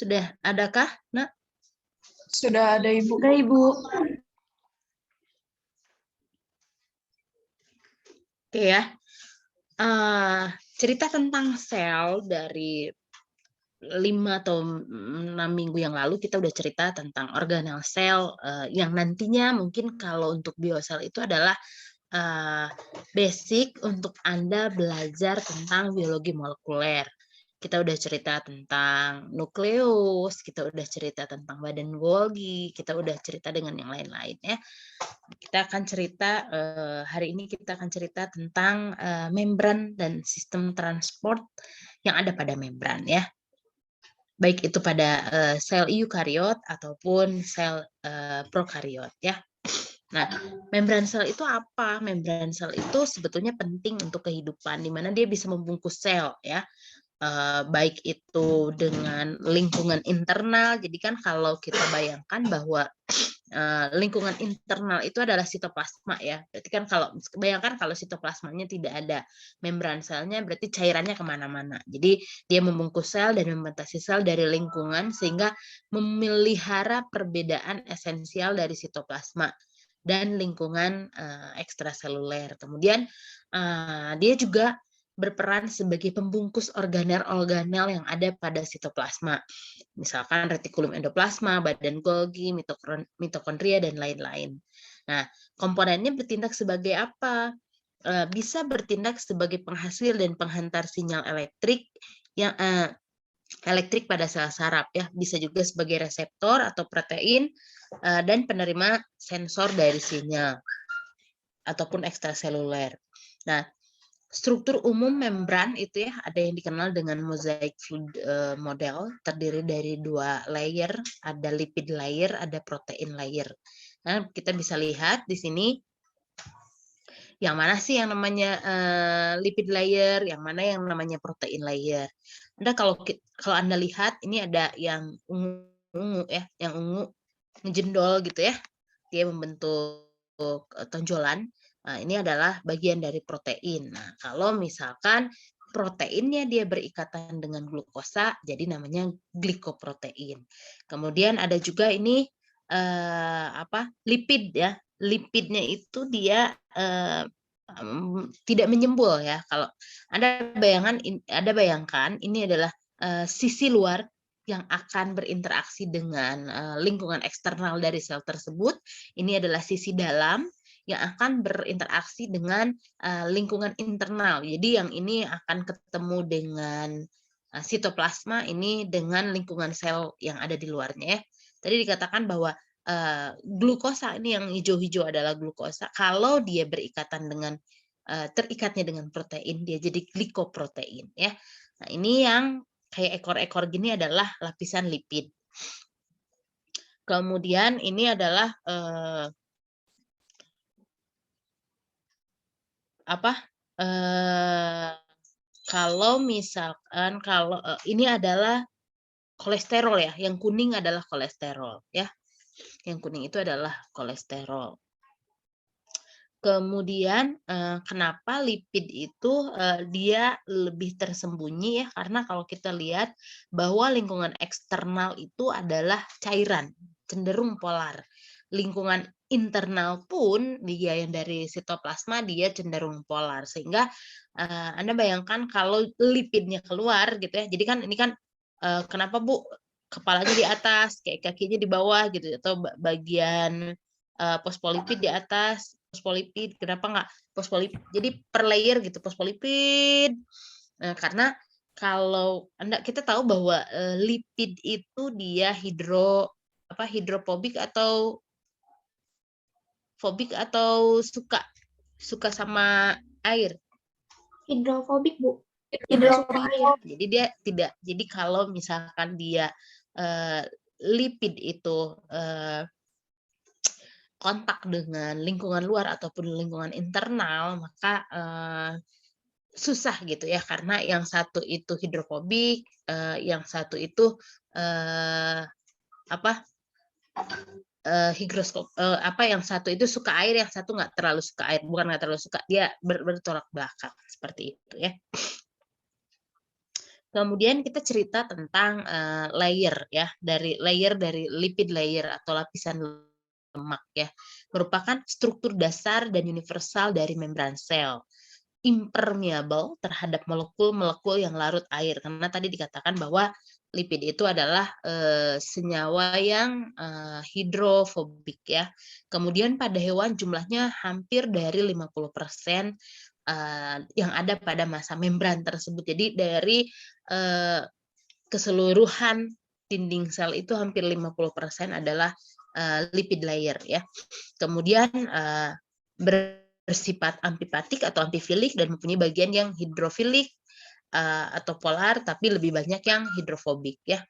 Sudah adakah, Nak? Sudah ada, Ibu. Sudah, Ibu. Oke ya. Cerita tentang sel dari 5 atau 6 minggu yang lalu kita udah cerita tentang organel sel yang nantinya mungkin kalau untuk biosel itu adalah basic untuk Anda belajar tentang biologi molekuler. Kita udah cerita tentang nukleus, kita udah cerita tentang badan Golgi, kita udah cerita dengan yang lain-lain ya. Kita akan cerita hari ini kita akan cerita tentang membran dan sistem transport yang ada pada membran ya. Baik itu pada sel eukariot ataupun sel prokariot ya. Nah, membran sel itu apa? Membran sel itu sebetulnya penting untuk kehidupan, di mana dia bisa membungkus sel ya. Baik itu dengan lingkungan internal. Jadi kan kalau kita bayangkan bahwa lingkungan internal itu adalah sitoplasma ya. Berarti kan kalau bayangkan kalau sitoplasmanya tidak ada membran selnya, berarti cairannya kemana-mana. Jadi dia membungkus sel dan membatasi sel dari lingkungan sehingga memelihara perbedaan esensial dari sitoplasma dan lingkungan ekstraseluler. Kemudian dia juga berperan sebagai pembungkus organel-organel yang ada pada sitoplasma. Misalkan retikulum endoplasma, badan Golgi, mitokondria, dan lain-lain. Nah, komponennya bertindak sebagai apa? Bisa bertindak sebagai penghasil dan penghantar sinyal elektrik yang elektrik pada sel saraf ya, bisa juga sebagai reseptor atau protein dan penerima sensor dari sinyal ataupun ekstraseluler. Nah, struktur umum membran itu ya ada yang dikenal dengan mosaic fluid model, terdiri dari 2 layer, ada lipid layer, ada protein layer. Nah, kita bisa lihat di sini yang mana sih yang namanya lipid layer, yang mana yang namanya protein layer. Anda kalau Anda lihat ini ada yang ungu ya, yang ungu ngejendol gitu ya. Dia membentuk tonjolan. Nah, ini adalah bagian dari protein. Nah, kalau misalkan proteinnya dia berikatan dengan glukosa, jadi namanya glikoprotein. Kemudian ada juga ini lipid ya. Lipidnya itu dia tidak menyembul ya. Kalau Anda bayangkan ini adalah sisi luar yang akan berinteraksi dengan lingkungan eksternal dari sel tersebut. Ini adalah sisi dalam yang akan berinteraksi dengan lingkungan internal. Jadi yang ini akan ketemu dengan sitoplasma ini dengan lingkungan sel yang ada di luarnya ya. Tadi dikatakan bahwa glukosa ini yang hijau-hijau adalah glukosa. Kalau dia berikatan dengan terikatnya dengan protein, dia jadi glikoprotein ya. Nah, ini yang kayak ekor-ekor gini adalah lapisan lipid. Kemudian ini adalah kalau misalkan ini adalah kolesterol ya, yang kuning adalah kolesterol ya. Yang kuning itu adalah kolesterol. Kemudian kenapa lipid itu dia lebih tersembunyi ya, karena kalau kita lihat bahwa lingkungan eksternal itu adalah cairan, cenderung polar. Lingkungan internal pun dia yang dari sitoplasma dia cenderung polar, sehingga Anda bayangkan kalau lipidnya keluar gitu ya. Jadi kan ini kan kenapa Bu kepalanya di atas, kayak kakinya di bawah gitu, atau bagian fosfolipid di atas, fosfolipid, kenapa nggak fosfolipid? Jadi per layer gitu fosfolipid. Nah, karena kalau kita tahu bahwa lipid itu dia hidrofobik atau fobik atau suka sama air. Hidrofobik, Bu. Hidrofobik. Jadi dia tidak. Jadi kalau misalkan dia lipid itu kontak dengan lingkungan luar ataupun lingkungan internal, maka susah gitu ya, karena yang satu itu hidrofobik, yang satu itu yang satu itu suka air, yang satu nggak terlalu suka air, bukan nggak terlalu suka, dia bertolak belakang seperti itu ya. Kemudian kita cerita tentang layer ya, dari lipid layer atau lapisan lemak ya, merupakan struktur dasar dan universal dari membran sel, impermeable terhadap molekul-molekul yang larut air. Karena tadi dikatakan bahwa lipid itu adalah senyawa yang hidrofobik ya. Kemudian pada hewan jumlahnya hampir dari 50% yang ada pada massa membran tersebut. Jadi dari keseluruhan dinding sel itu hampir 50% adalah lipid layer ya. Kemudian bersifat amfipatik atau amfifilik dan mempunyai bagian yang hidrofilik atau polar, tapi lebih banyak yang hidrofobik ya.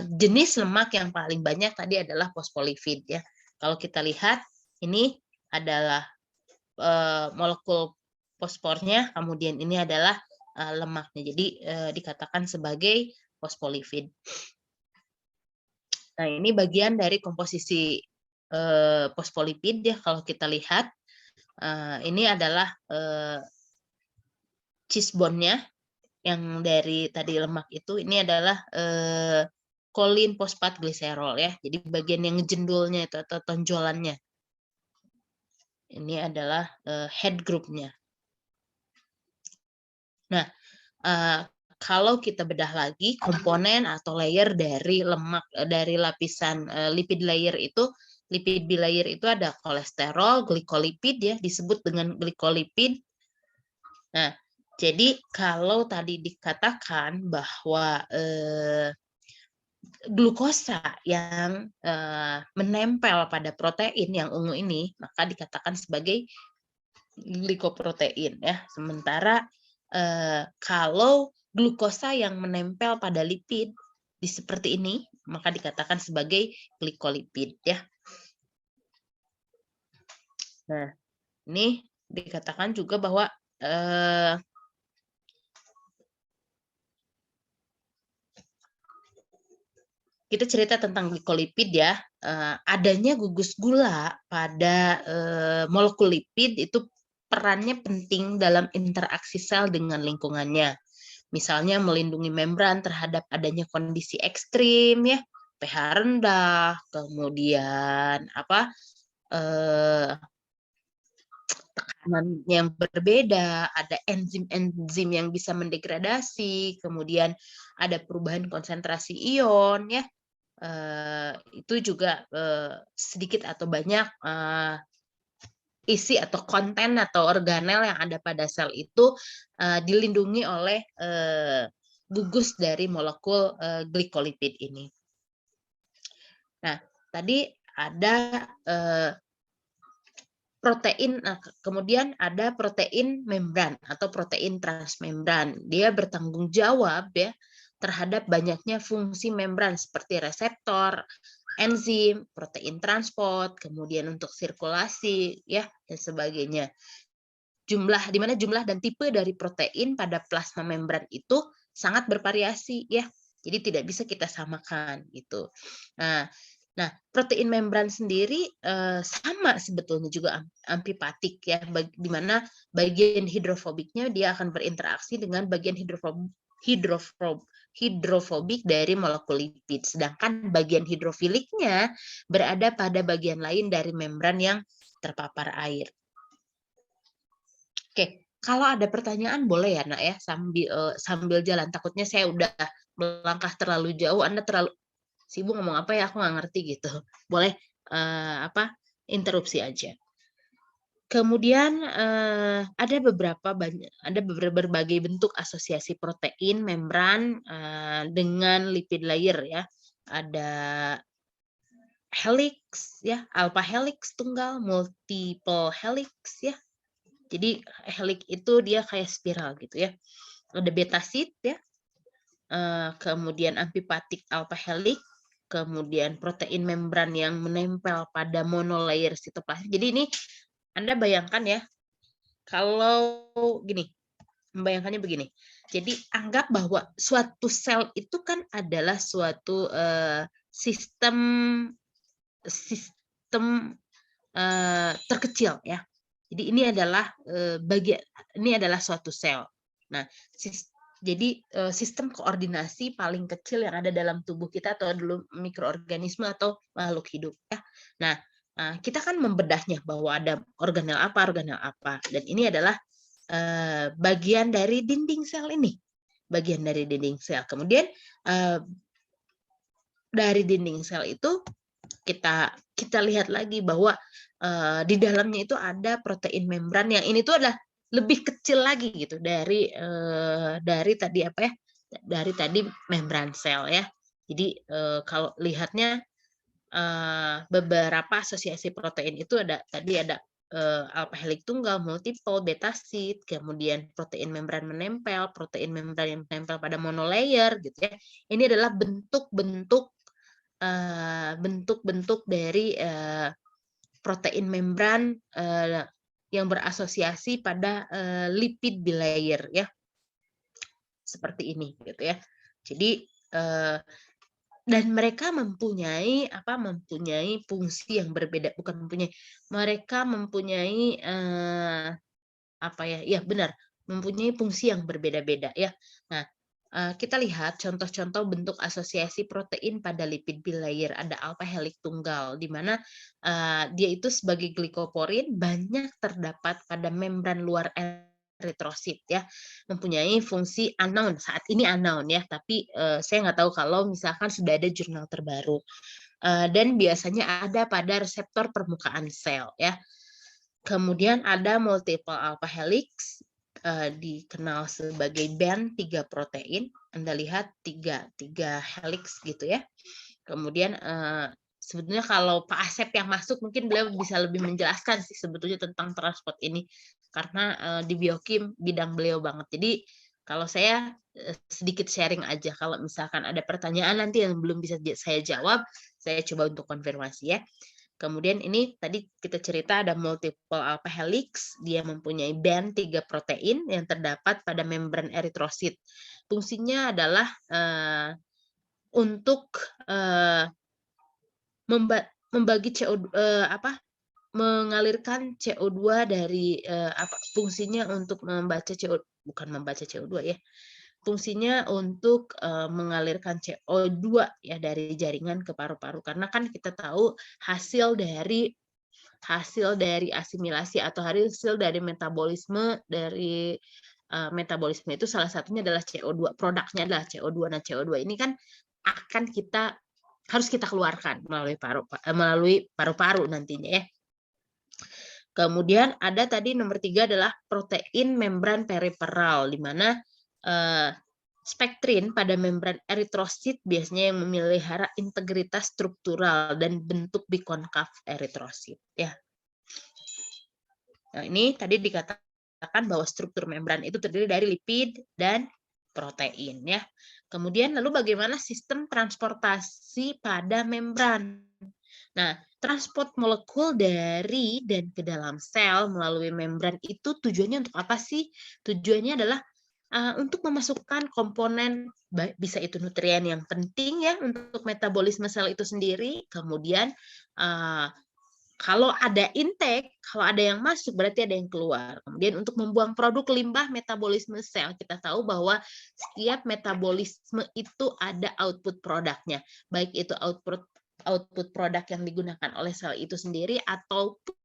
Jenis lemak yang paling banyak tadi adalah fosfolipid ya. Kalau kita lihat ini adalah molekul fosfornya, kemudian ini adalah lemaknya. Jadi dikatakan sebagai fosfolipid. Nah, ini bagian dari komposisi fosfolipid ya. Kalau kita lihat ini adalah cheese bond-nya yang dari tadi lemak itu, ini adalah kolin fosfat gliserol ya. Jadi bagian yang jendulnya itu atau tonjolannya. Ini adalah head group-nya. Nah, kalau kita bedah lagi komponen atau layer dari lemak dari lapisan lipid layer itu, lipid bilayer itu ada kolesterol, glikolipid ya, disebut dengan glikolipid. Nah, jadi kalau tadi dikatakan bahwa glukosa yang menempel pada protein yang ungu ini, maka dikatakan sebagai glikoprotein ya. Sementara kalau glukosa yang menempel pada lipid di seperti ini, maka dikatakan sebagai glikolipid ya. Nah, ini dikatakan juga bahwa kita cerita tentang glikolipid ya, adanya gugus gula pada molekul lipid itu perannya penting dalam interaksi sel dengan lingkungannya. Misalnya melindungi membran terhadap adanya kondisi ekstrim ya, pH rendah, kemudian tekanan yang berbeda, ada enzim-enzim yang bisa mendegradasi, kemudian ada perubahan konsentrasi ion ya. Itu juga sedikit atau banyak isi atau konten atau organel yang ada pada sel itu dilindungi oleh gugus dari molekul glikolipid ini. Nah, tadi ada protein, kemudian ada protein membran atau protein transmembran. Dia bertanggung jawab ya terhadap banyaknya fungsi membran seperti reseptor, enzim, protein transport, kemudian untuk sirkulasi ya dan sebagainya. Di mana jumlah dan tipe dari protein pada plasma membran itu sangat bervariasi ya. Jadi tidak bisa kita samakan gitu. Nah, protein membran sendiri sama sebetulnya juga amfipatik ya, di mana bagian hidrofobiknya dia akan berinteraksi dengan bagian hidrofobik dari molekul lipid, sedangkan bagian hidrofiliknya berada pada bagian lain dari membran yang terpapar air. Oke, kalau ada pertanyaan boleh ya Nak ya, sambil jalan. Takutnya saya udah melangkah terlalu jauh, Anda terlalu sibuk ngomong apa ya, aku nggak ngerti gitu. Boleh interupsi aja. Kemudian ada berbagai bentuk asosiasi protein membran dengan lipid layer ya. Ada helix ya, alpha helix tunggal, multiple helix ya. Jadi helix itu dia kayak spiral gitu ya. Ada beta sheet ya. Kemudian amfipatik alpha helix, kemudian protein membran yang menempel pada monolayer sitoplasma. Jadi ini Anda bayangkan ya, kalau gini, membayangkannya begini. Jadi anggap bahwa suatu sel itu kan adalah suatu sistem terkecil ya. Jadi ini adalah suatu sel. Nah, Jadi sistem koordinasi paling kecil yang ada dalam tubuh kita atau dalam mikroorganisme atau makhluk hidup ya. Nah, kita kan membedahnya bahwa ada organel apa, dan ini adalah bagian dari dinding sel ini, bagian dari dinding sel. Kemudian dari dinding sel itu kita lihat lagi bahwa di dalamnya itu ada protein membran yang ini tuh adalah lebih kecil lagi gitu dari tadi apa ya, dari tadi membran sel ya. Jadi kalau lihatnya beberapa asosiasi protein itu ada alpha helix tunggal, multiple, betasid, kemudian protein membran menempel, protein membran yang menempel pada monolayer gitu ya. Ini adalah bentuk-bentuk dari protein membran yang berasosiasi pada lipid bilayer ya, seperti ini gitu ya. Jadi dan mereka mempunyai fungsi yang berbeda, bukan mereka mempunyai mempunyai fungsi yang berbeda-beda ya. Nah, kita lihat contoh-contoh bentuk asosiasi protein pada lipid bilayer. Ada alpha helix tunggal, di mana dia itu sebagai glikoporin banyak terdapat pada membran luar eritrosit ya, mempunyai fungsi unknown, saat ini unknown ya, tapi saya nggak tahu kalau misalkan sudah ada jurnal terbaru. Dan biasanya ada pada reseptor permukaan sel ya. Kemudian ada multiple alpha helix, dikenal sebagai band 3 protein. Anda lihat tiga helix gitu ya. Kemudian sebetulnya kalau Pak Asep yang masuk mungkin beliau bisa lebih menjelaskan sih sebetulnya tentang transport ini, karena di biokim bidang beliau banget. Jadi kalau saya sedikit sharing aja, kalau misalkan ada pertanyaan nanti yang belum bisa saya jawab, saya coba untuk konfirmasi ya. Kemudian ini tadi kita cerita ada multiple alpha helix, dia mempunyai band 3 protein yang terdapat pada membran eritrosit. Fungsinya adalah untuk membagi mengalirkan CO2 dari fungsinya untuk membaca CO2 ya. Fungsinya untuk mengalirkan CO2 ya dari jaringan ke paru-paru, karena kan kita tahu hasil dari asimilasi atau hasil dari metabolisme itu salah satunya adalah CO2, produknya adalah CO2. Nah, CO2 ini kan harus kita keluarkan melalui paru-paru nantinya ya. Kemudian ada tadi nomor 3 adalah protein membran periferal, di mana spektrin pada membran eritrosit biasanya yang memelihara integritas struktural dan bentuk bikonkav eritrosit ya. Nah, ini tadi dikatakan bahwa struktur membran itu terdiri dari lipid dan protein ya. Kemudian lalu bagaimana sistem transportasi pada membran? Nah, transport molekul dari dan ke dalam sel melalui membran itu tujuannya untuk apa sih? Tujuannya adalah untuk memasukkan komponen, bisa itu nutrien yang penting ya untuk metabolisme sel itu sendiri. Kemudian kalau ada intake, kalau ada yang masuk berarti ada yang keluar. Kemudian untuk membuang produk limbah metabolisme sel, kita tahu bahwa setiap metabolisme itu ada output produknya, baik itu output produk yang digunakan oleh sel itu sendiri ataupun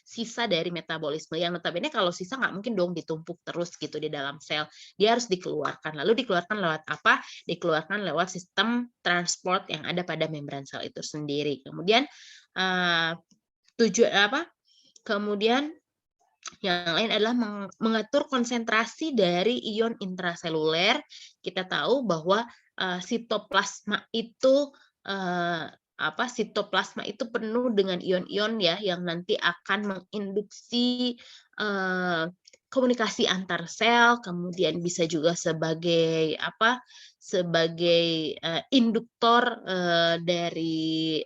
sisa dari metabolisme, yang notabene kalau sisa nggak mungkin dong ditumpuk terus gitu di dalam sel, dia harus dikeluarkan. Lalu dikeluarkan lewat apa? Dikeluarkan lewat sistem transport yang ada pada membran sel itu sendiri. Kemudian kemudian yang lain adalah mengatur konsentrasi dari ion intraseluler. Kita tahu bahwa sitoplasma itu penuh dengan ion-ion ya, yang nanti akan menginduksi komunikasi antar sel, kemudian bisa juga sebagai induktor dari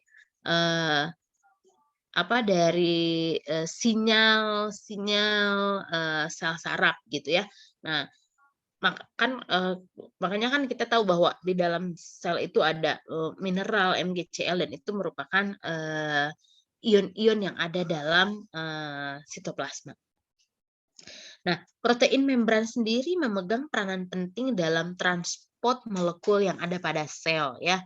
sinyal sel saraf gitu ya. Nah, makanya kan kita tahu bahwa di dalam sel itu ada mineral MgCl, dan itu merupakan ion-ion yang ada dalam sitoplasma. Nah, protein membran sendiri memegang peranan penting dalam transport molekul yang ada pada sel ya.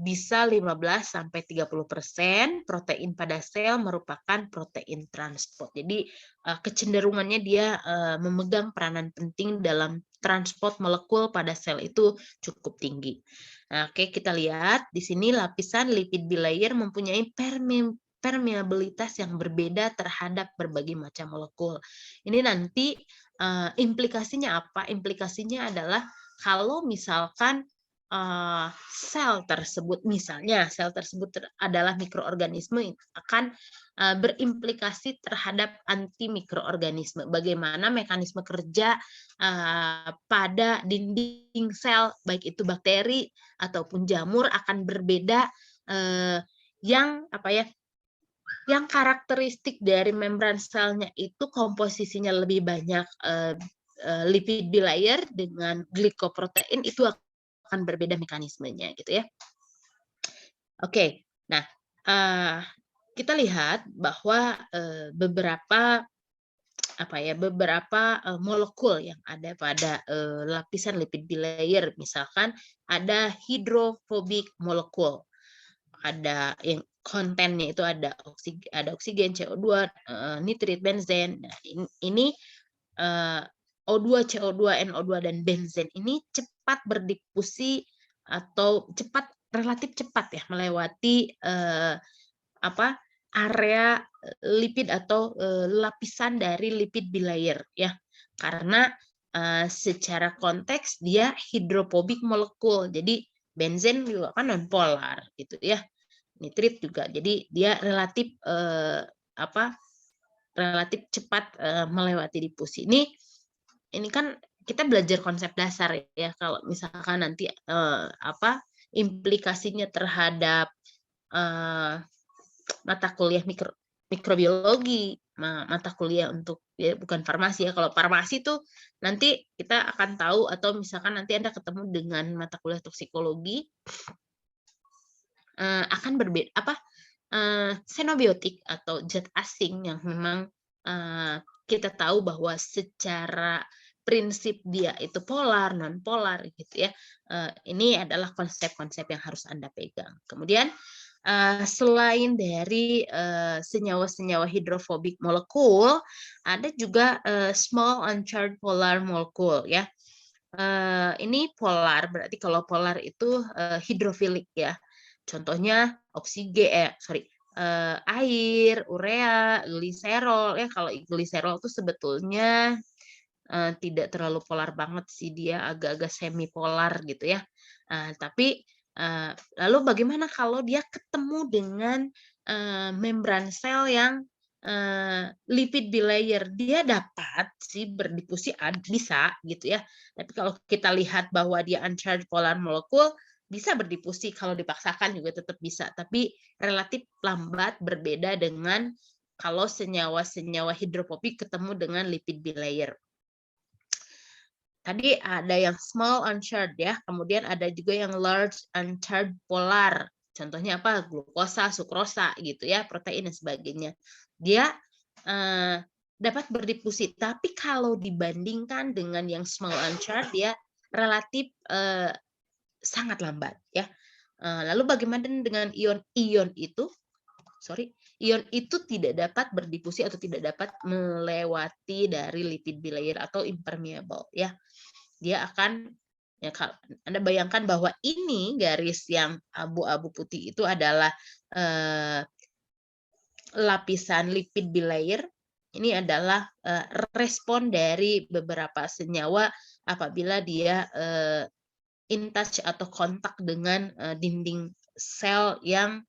Bisa 15-30% protein pada sel merupakan protein transport. Jadi kecenderungannya dia memegang peranan penting dalam transport molekul pada sel itu cukup tinggi. Nah, oke, kita lihat di sini lapisan lipid bilayer mempunyai permeabilitas yang berbeda terhadap berbagai macam molekul. Ini nanti implikasinya apa? Implikasinya adalah kalau misalkan sel tersebut, misalnya sel tersebut adalah mikroorganisme, akan berimplikasi terhadap anti mikroorganisme. Bagaimana mekanisme kerja pada dinding sel, baik itu bakteri ataupun jamur akan berbeda. Yang apa ya? Yang karakteristik dari membran selnya itu komposisinya lebih banyak lipid bilayer dengan glikoprotein, itu akan berbeda mekanismenya gitu ya. Oke, nah kita lihat bahwa beberapa molekul yang ada pada lapisan lipid bilayer, misalkan ada hidrofobik molekul, ada yang kontennya itu ada oksigen, CO2, nitrit, benzen. Nah, ini O2, CO2, NO2 dan benzen ini cepat berdifusi atau relatif cepat ya melewati area lipid atau lapisan dari lipid bilayer ya. Karena secara konteks dia hidrofobik molekul. Jadi benzen juga kan nonpolar gitu ya. Nitrit juga. Jadi dia relatif relatif cepat melewati difusi. Ini kan kita belajar konsep dasar ya. Kalau misalkan nanti implikasinya terhadap mata kuliah mikrobiologi, mata kuliah untuk ya bukan farmasi ya. Kalau farmasi tuh nanti kita akan tahu, atau misalkan nanti Anda ketemu dengan mata kuliah toksikologi, akan berbeda xenobiotik atau zat asing yang memang kita tahu bahwa secara prinsip dia itu polar, non polar gitu ya. Ini adalah konsep-konsep yang harus Anda pegang. Kemudian selain dari senyawa-senyawa hidrofobik molekul, ada juga small uncharged polar molecule ya. Ini polar, berarti kalau polar itu hidrofilik ya. Contohnya air, urea, gliserol ya. Kalau gliserol itu sebetulnya tidak terlalu polar banget sih, dia agak-agak semi polar gitu ya. Tapi lalu bagaimana kalau dia ketemu dengan membran sel yang lipid bilayer? Dia dapat sih berdifusi, bisa gitu ya. Tapi kalau kita lihat bahwa dia uncharged polar molecule, bisa berdifusi, kalau dipaksakan juga tetap bisa, tapi relatif lambat, berbeda dengan kalau senyawa-senyawa hidrofobik ketemu dengan lipid bilayer. Tadi ada yang small uncharged ya, kemudian ada juga yang large uncharged polar. Contohnya apa? Glukosa, sukrosa gitu ya, protein dan sebagainya. Dia dapat berdifusi, tapi kalau dibandingkan dengan yang small uncharged, dia relatif sangat lambat ya. Lalu bagaimana dengan ion itu? Ion itu tidak dapat berdifusi atau tidak dapat melewati dari lipid bilayer atau impermeable ya. Dia akan ya, Anda bayangkan bahwa ini garis yang abu-abu putih itu adalah lapisan lipid bilayer. Ini adalah respon dari beberapa senyawa apabila dia in touch atau kontak dengan dinding sel yang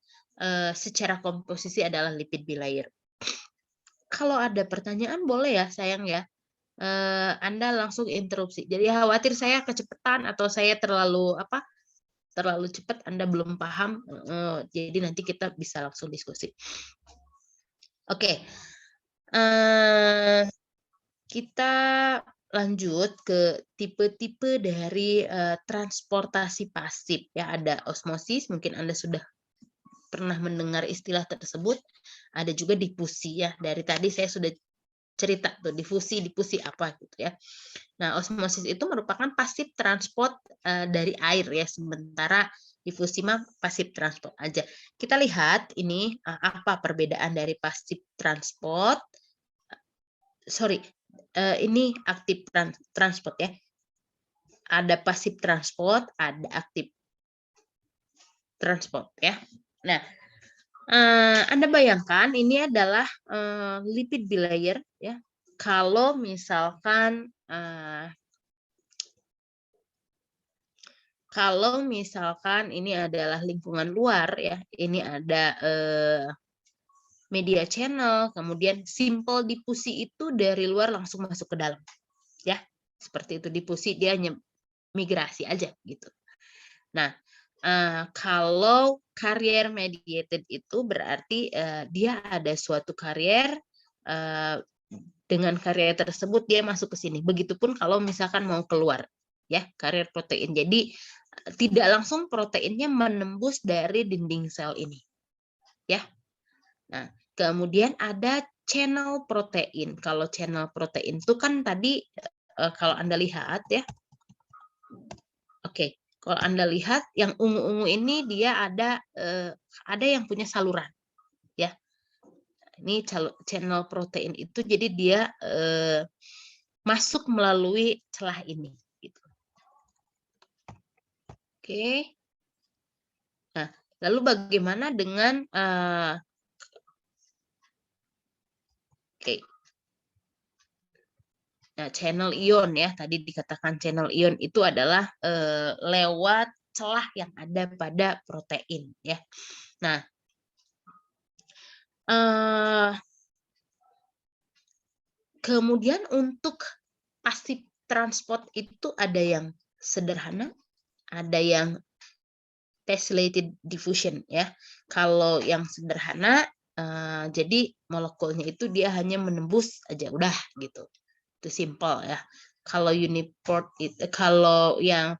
secara komposisi adalah lipid bilayer. Kalau ada pertanyaan boleh ya sayang ya, Anda langsung interupsi. Jadi khawatir saya kecepatan atau saya terlalu cepat, Anda belum paham, jadi nanti kita bisa langsung diskusi. Oke, kita lanjut ke tipe-tipe dari transportasi pasif ya. Ada osmosis, mungkin Anda sudah pernah mendengar istilah tersebut. Ada juga difusi ya. Dari tadi saya sudah cerita tuh difusi apa gitu ya. Nah, osmosis itu merupakan pasif transport dari air ya, sementara difusi mah pasif transport aja. Kita lihat ini apa perbedaan dari pasif transport. Sorry, ini aktif transport ya. Ada pasif transport, ada aktif transport ya. Nah, Anda bayangkan ini adalah lipid bilayer ya. Kalau misalkan ini adalah lingkungan luar ya, ini ada media channel, kemudian simple difusi itu dari luar langsung masuk ke dalam ya. Seperti itu, difusi dia hanya migrasi aja gitu. Nah, kalau carrier mediated itu berarti dia ada suatu carrier, dengan carrier tersebut dia masuk ke sini. Begitupun kalau misalkan mau keluar ya, carrier protein. Jadi tidak langsung proteinnya menembus dari dinding sel ini. Ya. Nah, kemudian ada channel protein. Kalau channel protein itu kan tadi kalau Anda lihat ya. Oke. Kalau Anda lihat yang ungu-ungu ini dia ada yang punya saluran ya. Ini channel protein itu jadi dia masuk melalui celah ini gitu. Oke. Nah, lalu bagaimana dengan Nah, channel ion ya, tadi dikatakan channel ion itu adalah lewat celah yang ada pada protein ya. Nah, kemudian untuk pasif transport itu ada yang sederhana, ada yang tessellated diffusion ya. Kalau yang sederhana, jadi molekulnya itu dia hanya menembus aja udah gitu. Itu simple ya. Kalau uniport itu, kalau yang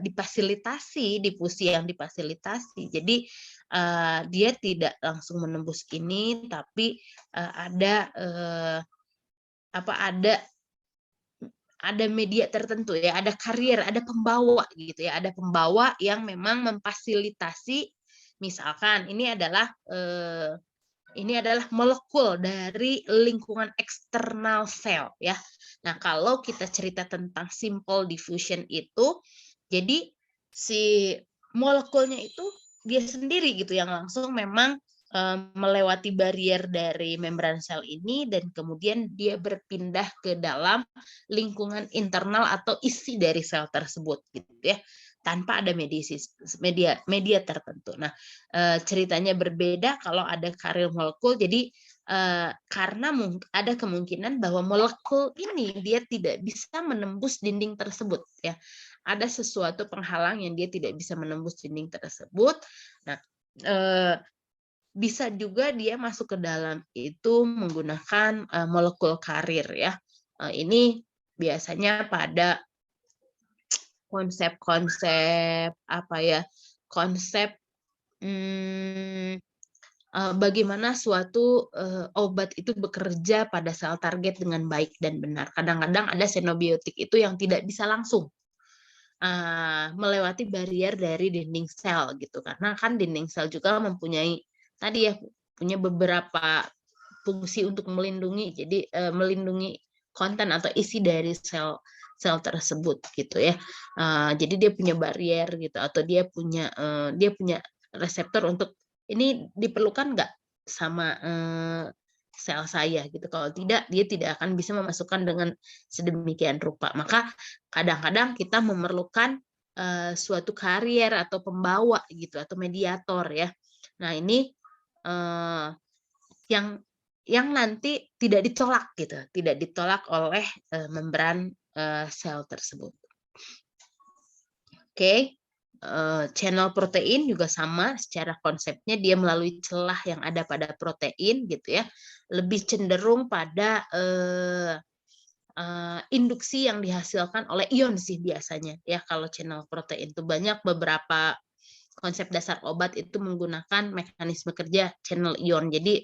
difasilitasi, difusi yang difasilitasi, jadi dia tidak langsung menembus ini, tapi ada media tertentu ya, ada carrier, ada pembawa gitu ya, ada pembawa yang memang memfasilitasi. Misalkan ini adalah molekul dari lingkungan eksternal sel ya. Nah, kalau kita cerita tentang simple diffusion itu, jadi si molekulnya itu dia sendiri gitu yang langsung memang melewati barrier dari membran sel ini dan kemudian dia berpindah ke dalam lingkungan internal atau isi dari sel tersebut gitu ya, tanpa ada media tertentu. Nah, ceritanya berbeda kalau ada carrier molekul. Jadi karena ada kemungkinan bahwa molekul ini dia tidak bisa menembus dinding tersebut ya. Ada sesuatu penghalang yang dia tidak bisa menembus dinding tersebut. Nah, bisa juga dia masuk ke dalam itu menggunakan molekul karir ya. Ini biasanya pada konsep bagaimana suatu obat itu bekerja pada sel target dengan baik dan benar. Kadang-kadang ada xenobiotik itu yang tidak bisa langsung melewati barrier dari dinding sel gitu, karena kan dinding sel juga mempunyai tadi ya, punya beberapa fungsi untuk melindungi, jadi melindungi konten atau isi dari sel tersebut gitu ya. Jadi dia punya barrier gitu, atau dia punya reseptor untuk ini diperlukan nggak sama sel saya gitu. Kalau tidak, dia tidak akan bisa memasukkan dengan sedemikian rupa. Maka kadang-kadang kita memerlukan suatu karier atau pembawa gitu, atau mediator ya. Nah, ini yang nanti tidak ditolak gitu, tidak ditolak oleh membran sel tersebut. Oke. Channel protein juga sama secara konsepnya, dia melalui celah yang ada pada protein gitu ya, lebih cenderung pada induksi yang dihasilkan oleh ion sih biasanya ya. Kalau channel protein itu banyak beberapa konsep dasar obat itu menggunakan mekanisme kerja channel ion. Jadi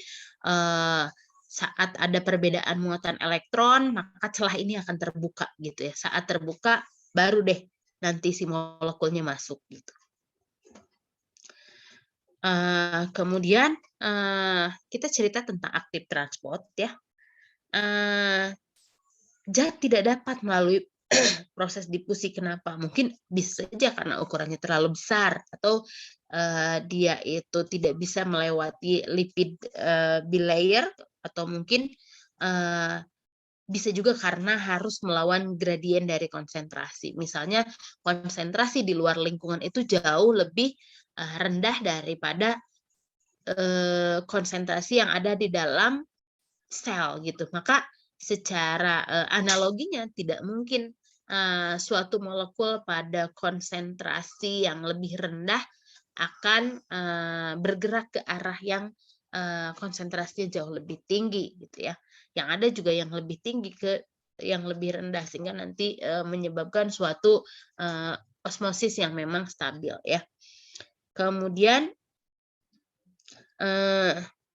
saat ada perbedaan muatan elektron, maka celah ini akan terbuka gitu ya. Saat terbuka, baru deh nanti si molekulnya masuk gitu. Kemudian kita cerita tentang aktif transport ya. Zat tidak dapat melalui proses difusi. Kenapa? Mungkin bisa saja karena ukurannya terlalu besar, atau dia itu tidak bisa melewati lipid bilayer, atau mungkin bisa juga karena harus melawan gradien dari konsentrasi. Misalnya konsentrasi di luar lingkungan itu jauh lebih rendah daripada konsentrasi yang ada di dalam sel gitu. Maka secara analoginya tidak mungkin suatu molekul pada konsentrasi yang lebih rendah akan bergerak ke arah yang konsentrasinya jauh lebih tinggi gitu ya. Yang ada juga yang lebih tinggi ke yang lebih rendah, sehingga nanti menyebabkan suatu osmosis yang memang stabil ya. Kemudian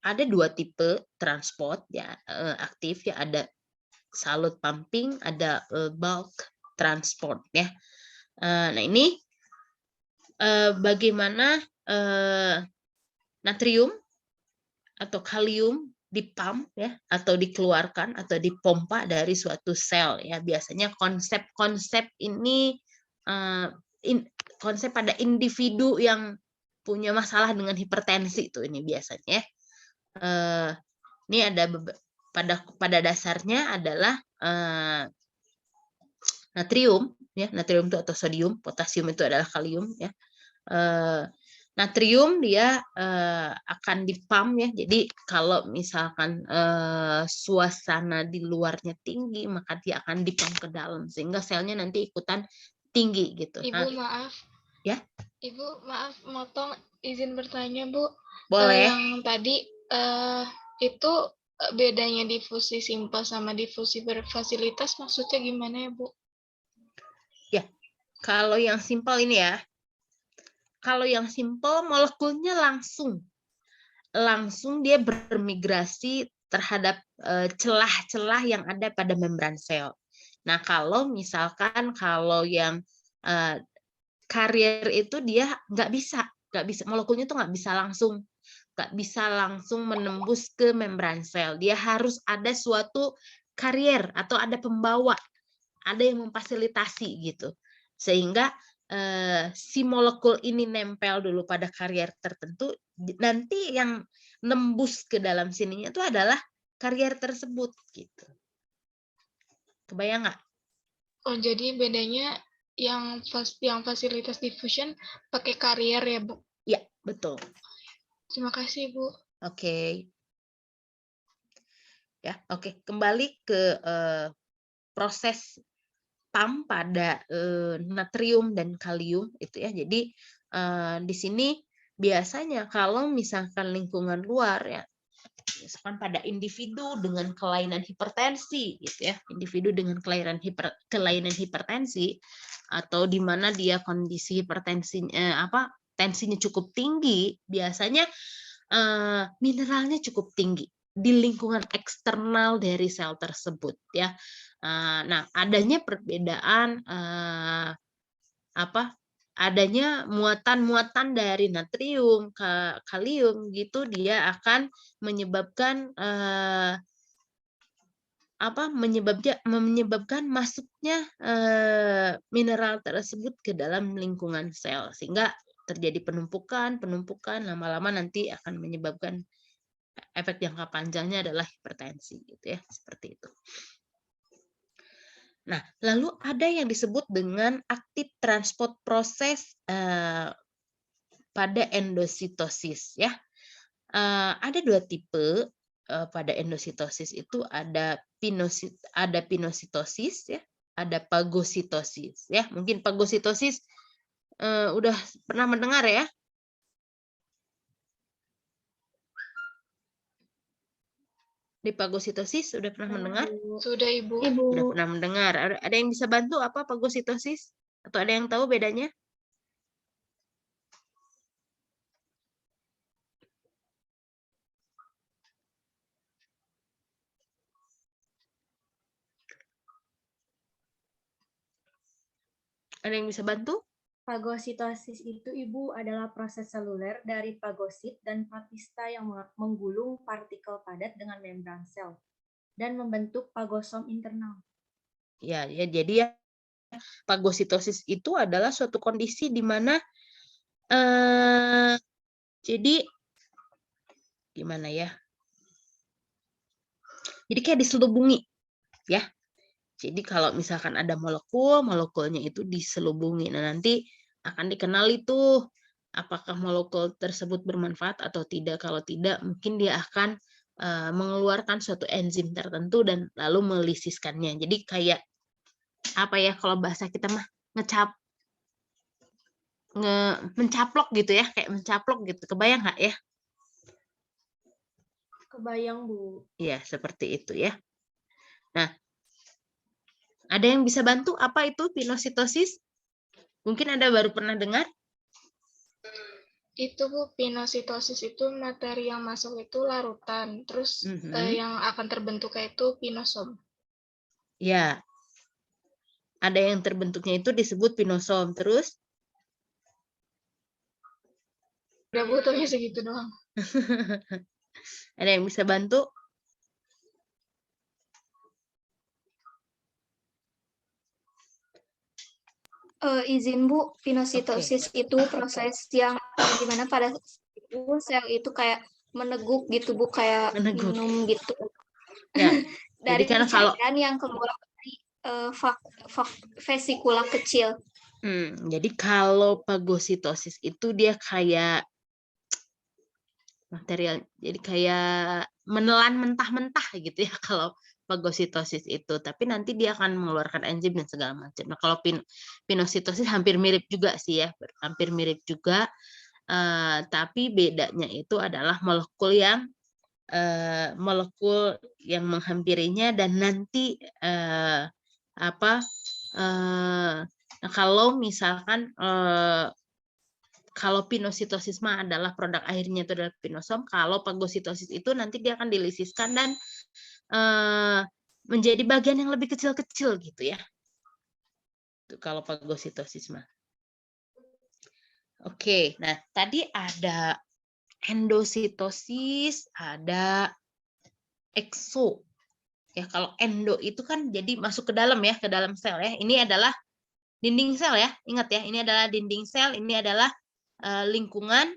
ada 2 tipe transport ya aktif ya, ada solute pumping, ada bulk transport ya. Nah ini bagaimana natrium atau kalium dipump ya, atau dikeluarkan atau dipompa dari suatu sel ya. Biasanya konsep-konsep ini konsep pada individu yang punya masalah dengan hipertensi itu ini biasanya. Ini ada pada dasarnya adalah natrium ya, natrium itu atau sodium, potasium itu adalah kalium ya. Natrium dia akan dipump ya. Jadi kalau misalkan suasana di luarnya tinggi, maka dia akan dipump ke dalam sehingga selnya nanti ikutan tinggi gitu. Ibu maaf. Ya. Ibu maaf motong, izin bertanya Bu. Boleh. Yang tadi itu bedanya difusi simpel sama difusi berfasilitas maksudnya gimana ya Bu? Ya, kalau yang simpel ini ya. Kalau yang simpel molekulnya langsung dia bermigrasi terhadap celah-celah yang ada pada membran sel. Nah, kalau misalkan yang karier itu dia nggak bisa molekulnya tuh nggak bisa langsung menembus ke membran sel. Dia harus ada suatu karier atau ada pembawa, ada yang memfasilitasi gitu, sehingga si molekul ini nempel dulu pada karier tertentu, nanti yang nembus ke dalam sininya itu adalah karier tersebut gitu. Kebayang nggak? Oh, jadi bedanya yang fasilitas diffusion pakai karier ya, Bu? Ya, betul. Terima kasih, Bu. Oke. Ya, oke. Kembali ke proses pump pada natrium dan kalium itu ya. Jadi di sini biasanya kalau misalkan lingkungan luar ya, misalkan pada individu dengan kelainan hipertensi gitu ya, individu dengan kelainan hipertensi atau di mana dia kondisi hipertensinya tensinya cukup tinggi, biasanya mineralnya cukup tinggi di lingkungan eksternal dari sel tersebut ya. Nah, adanya perbedaan adanya muatan-muatan dari natrium ke kalium gitu, dia akan menyebabkan menyebabkan masuknya mineral tersebut ke dalam lingkungan sel, sehingga terjadi penumpukan lama-lama nanti akan menyebabkan efek jangka panjangnya adalah hipertensi gitu ya, seperti itu. Nah, lalu ada yang disebut dengan aktif transport proses pada endositosis ya. Ada 2 tipe pada endositosis itu, ada pinositosis ya, ada fagositosis ya. Mungkin fagositosis udah pernah mendengar ya? Di fagositosis sudah pernah mendengar? Sudah, Ibu. Sudah pernah mendengar. Ada yang bisa bantu apa fagositosis? Atau ada yang tahu bedanya? Ada yang bisa bantu? Fagositosis itu, Ibu, adalah proses seluler dari fagosit dan fagista yang menggulung partikel padat dengan membran sel dan membentuk fagosom internal. Ya, jadi ya fagositosis itu adalah suatu kondisi di mana jadi gimana ya? Jadi kayak diselubungi, ya. Jadi kalau misalkan ada molekulnya itu diselubungi. Nah, nanti akan dikenal itu apakah molekul tersebut bermanfaat atau tidak. Kalau tidak, mungkin dia akan mengeluarkan suatu enzim tertentu dan lalu melisiskannya. Jadi kayak apa ya, kalau bahasa kita mah mencaplok gitu ya, kayak mencaplok gitu. Kebayang nggak ya? Kebayang, Bu. Ya, seperti itu ya. Nah, ada yang bisa bantu apa itu pinositosis? Mungkin Anda baru pernah dengar? Itu Bu, pinositosis itu materi yang masuk itu larutan, terus yang akan terbentuk itu pinosom. Ya, ada yang terbentuknya itu disebut pinosom. Terus? Udah butuhnya segitu doang. Ada yang bisa bantu? Izin Bu, pinositosis itu proses yang dimana pada itu sel itu kayak meneguk gitu Bu, kayak minum gitu. Ya, dari jadi kan kalau cairan yang keluar dari vesikula kecil. Jadi kalau fagositosis itu dia kayak material, jadi kayak menelan mentah-mentah gitu ya kalau fagositosis itu, tapi nanti dia akan mengeluarkan enzim dan segala macam. Nah, kalau pinositosis hampir mirip juga sih ya, hampir mirip juga, tapi bedanya itu adalah molekul yang menghampirinya dan nanti kalau misalkan kalau pinositosis adalah produk akhirnya itu adalah pinosom, kalau fagositosis itu nanti dia akan dilisiskan dan menjadi bagian yang lebih kecil-kecil gitu ya. Itu kalau fagositosis mah. Oke, nah tadi ada endositosis, ada ekso. Ya, kalau endo itu kan jadi masuk ke dalam ya, ke dalam sel ya. Ini adalah dinding sel ya. Ingat ya, ini adalah dinding sel, ini adalah lingkungan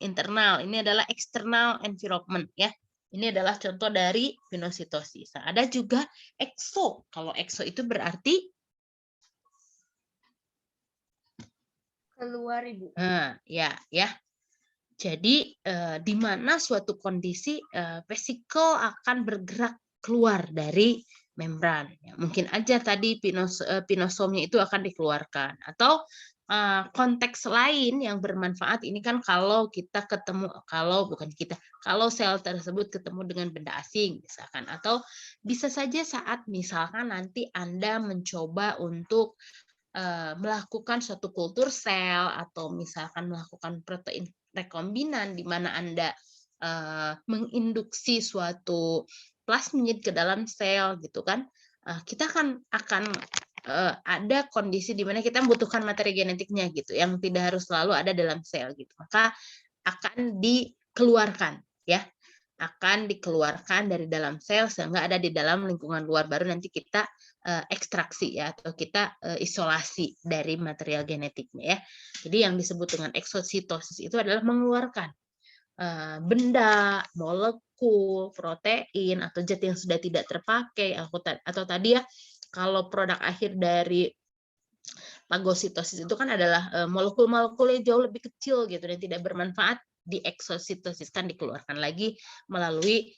internal, ini adalah external environment ya. Ini adalah contoh dari pinositosis. Nah, ada juga ekso. Kalau ekso itu berarti keluar, Ibu. Nah, ya. Jadi di mana suatu kondisi vesikel akan bergerak keluar dari membran. Ya, mungkin aja tadi pinosomnya itu akan dikeluarkan, atau konteks lain yang bermanfaat ini kan kalau sel tersebut ketemu dengan benda asing misalkan, atau bisa saja saat misalkan nanti Anda mencoba untuk melakukan suatu kultur sel atau misalkan melakukan protein rekombinan di mana Anda menginduksi suatu plasmid ke dalam sel gitu kan, kita akan ada kondisi di mana kita membutuhkan materi genetiknya gitu yang tidak harus selalu ada dalam sel gitu, maka akan dikeluarkan ya, akan dikeluarkan dari dalam sel sehingga ada di dalam lingkungan luar, baru nanti kita ekstraksi ya, atau kita isolasi dari material genetiknya ya. Jadi yang disebut dengan eksositosis itu adalah mengeluarkan benda, molekul, protein atau zat yang sudah tidak terpakai, atau tadi ya kalau produk akhir dari fagositosis itu kan adalah molekul-molekul yang jauh lebih kecil gitu dan tidak bermanfaat, dieksositosiskan, dikeluarkan lagi melalui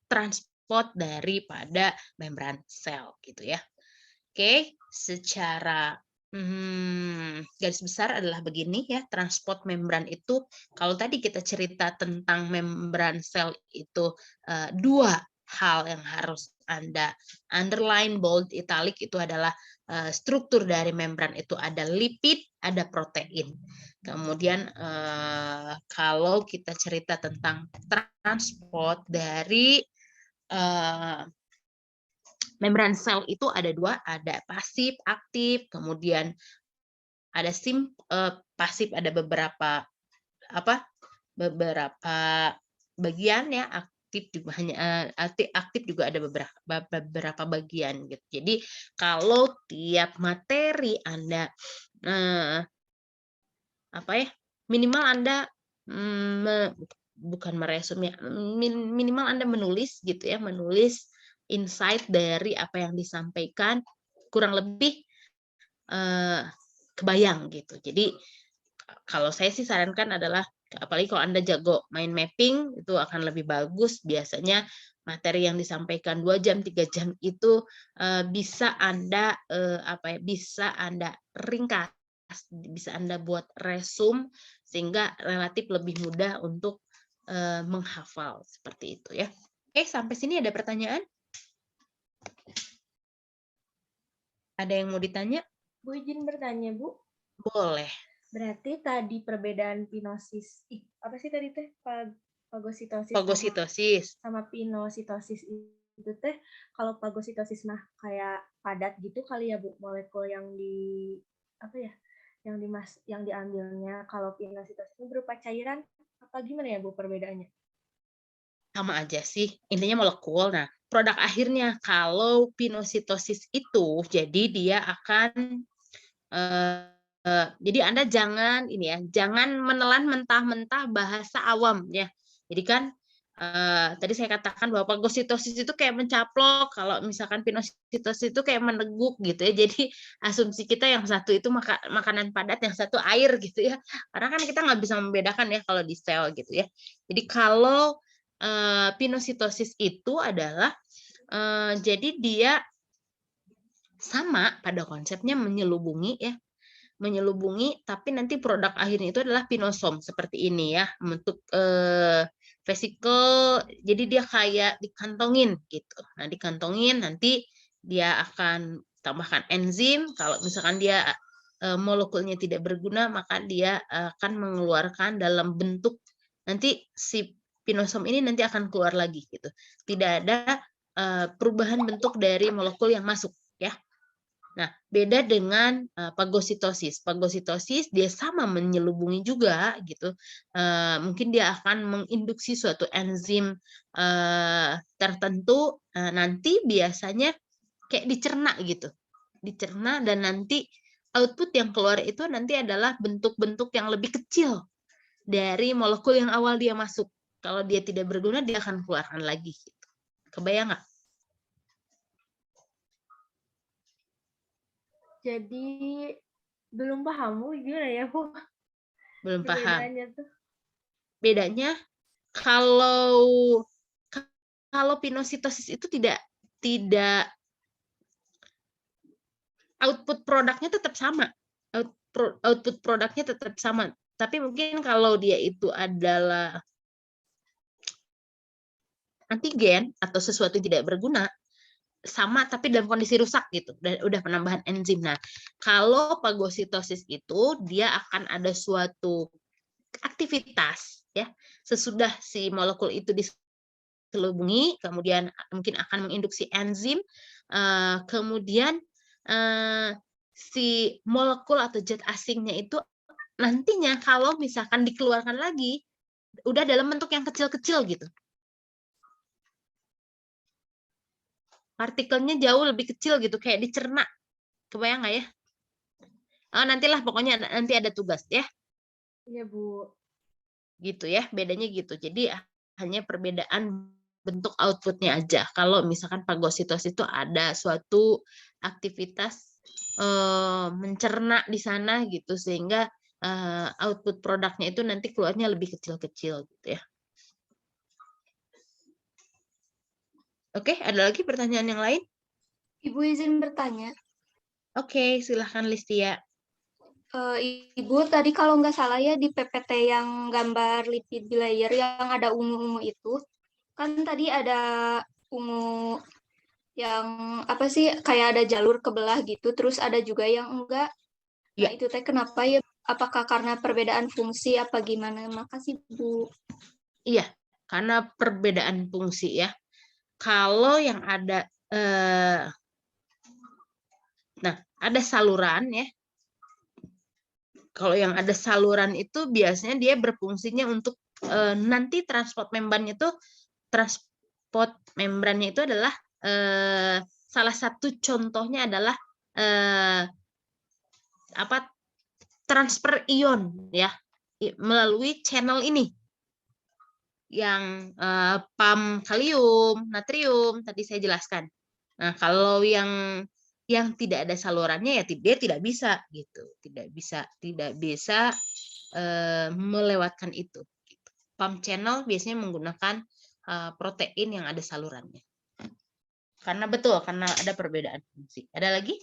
transport daripada membran sel gitu ya. Oke, secara garis besar adalah begini ya, transport membran itu kalau tadi kita cerita tentang membran sel itu dua hal yang harus Anda underline, bold, italic itu adalah struktur dari membran itu ada lipid, ada protein. Kemudian kalau kita cerita tentang transport dari membran sel itu ada dua, ada pasif, aktif, kemudian ada pasif, ada beberapa bagian ya, aktif juga aktif juga ada beberapa bagian gitu. Jadi kalau tiap materi Anda minimal Anda bukan meresum ya, minimal Anda menulis gitu ya, menulis insight dari apa yang disampaikan, kurang lebih kebayang gitu. Jadi kalau saya sih sarankan adalah, apalagi kalau Anda jago main mapping, itu akan lebih bagus. Biasanya materi yang disampaikan 2 jam, 3 jam itu bisa Anda bisa Anda ringkas, bisa Anda buat resume sehingga relatif lebih mudah untuk menghafal seperti itu ya. Oke, sampai sini ada pertanyaan? Ada yang mau ditanya? Bu, izin bertanya, Bu. Boleh. Berarti tadi perbedaan pinosis, apa sih tadi teh? Fagositosis Fagositosis sama pinositosis itu teh, kalau fagositosis mah kayak padat gitu kali ya Bu, molekul yang yang diambilnya. Kalau pinositosis itu berupa cairan, apa gimana ya Bu perbedaannya? sama aja sih, intinya molekul. Nah, produk akhirnya kalau pinositosis itu, jadi dia akan jadi Anda jangan jangan menelan mentah-mentah bahasa awam ya. Jadi kan tadi saya katakan bahwa fagositosis itu kayak mencaplok, kalau misalkan pinositosis itu kayak meneguk gitu ya. Jadi asumsi kita yang satu itu makanan padat, yang satu air gitu ya. Karena kan kita nggak bisa membedakan ya kalau di sel gitu ya. Jadi kalau pinositosis itu adalah jadi dia sama pada konsepnya menyelubungi ya, tapi nanti produk akhirnya itu adalah pinosom seperti ini ya, bentuk vesikel, jadi dia kayak dikantongin gitu. Nah, dikantongin nanti dia akan tambahkan enzim, kalau misalkan dia molekulnya tidak berguna, maka dia akan mengeluarkan dalam bentuk, nanti si pinosom ini nanti akan keluar lagi gitu. Tidak ada perubahan bentuk dari molekul yang masuk ya. Nah, beda dengan fagositosis. Fagositosis dia sama menyelubungi juga gitu. Mungkin dia akan menginduksi suatu enzim tertentu. Nanti biasanya kayak dicerna gitu. Dicerna dan nanti output yang keluar itu nanti adalah bentuk-bentuk yang lebih kecil dari molekul yang awal dia masuk. Kalau dia tidak berguna, dia akan keluarkan lagi. Gitu. Kebayang nggak? Jadi belum paham Bu, gimana ya Bu? Belum paham. Perbedaannya tuh. Bedanya kalau pinositosis itu tidak output produknya tetap sama. Output produknya tetap sama. Tapi mungkin kalau dia itu adalah antigen atau sesuatu yang tidak berguna, sama tapi dalam kondisi rusak gitu, udah penambahan enzim. Nah, kalau fagositosis itu dia akan ada suatu aktivitas ya sesudah si molekul itu diselubungi, kemudian mungkin akan menginduksi enzim, kemudian si molekul atau zat asingnya itu nantinya kalau misalkan dikeluarkan lagi udah dalam bentuk yang kecil-kecil gitu. Partikelnya jauh lebih kecil gitu, kayak dicerna. Kebayang nggak ya? Nantilah pokoknya nanti ada tugas ya. Iya Bu. Gitu ya, bedanya gitu. Jadi hanya perbedaan bentuk outputnya aja. Kalau misalkan fagositosis itu ada suatu aktivitas mencerna di sana gitu, sehingga output produknya itu nanti keluarnya lebih kecil-kecil gitu ya. Oke, ada lagi pertanyaan yang lain? Ibu izin bertanya. Oke, silahkan Listia. Ibu tadi kalau nggak salah ya di PPT yang gambar lipid bilayer yang ada ungu-ungu itu, kan tadi ada ungu yang apa sih kayak ada jalur kebelah gitu, terus ada juga yang enggak. Nah, itu teh kenapa ya? Apakah karena perbedaan fungsi apa gimana? Makasih Bu. Iya, karena perbedaan fungsi ya. Kalau yang ada Nah, ada saluran ya. Kalau yang ada saluran itu biasanya dia berfungsinya untuk nanti transport membrannya itu adalah salah satu contohnya adalah transfer ion ya melalui channel ini yang pam kalium, natrium tadi saya jelaskan. Nah, kalau yang tidak ada salurannya ya dia tidak bisa gitu, tidak bisa melewatkan itu. Pump channel biasanya menggunakan protein yang ada salurannya. Karena ada perbedaan fungsi. Ada lagi?